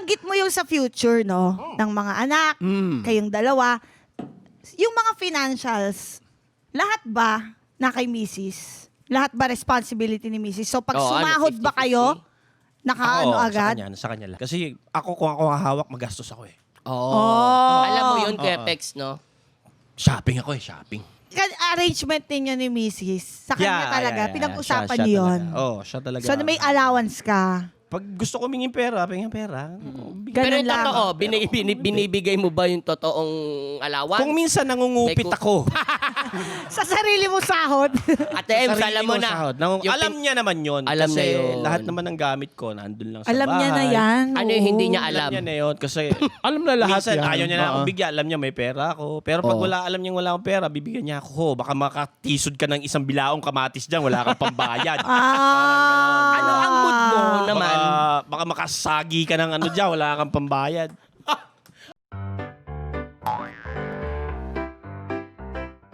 nabanggit mo yung sa future, no? Ng mga anak, kayong dalawa. Yung mga financials, lahat ba na kay Mrs.? Lahat ba responsibility ni Mrs.? So pag sumahod ba kayo, nakaano agad? Sa kanya lang. Kasi kung ako hahawak, magastos ako eh. Alam mo yun, Kepex, no? Shopping ako eh, shopping. Arrangement ninyo ni Mrs. Sa kanya talaga, pinag-usapan Siya niyo yun. talaga. Siya talaga. So may allowance ka. Pag gusto ko mingin pera, pingin pera. Pero Ganun yung lang. totoo, binibigay mo ba yung totoong allowance? Kung minsan nangungupit May ako. Sa sarili mo sahod. Ate Ems, sarili alam mo kong na. sahod. Yung Alam niya naman yun. Alam kasi na yun. lahat naman ng gamit ko, nandun lang sa Alam bahay. niya na yan. Ano yung hindi niya Alam alam? niya na yun. Kasi Alam na lahat minsan yan. ayaw niya na Oo. akong bigyan. Alam niya may pera ako. Pero pag Oo. alam niya wala akong pera, bibigyan niya ako. Baka makatisod ka ng isang bilaong kamatis dyan. Wala kang pambayad. Ah. Ano ang mood mo naman? Baka makasagi ka ng ano dyan. Wala kang pambayad.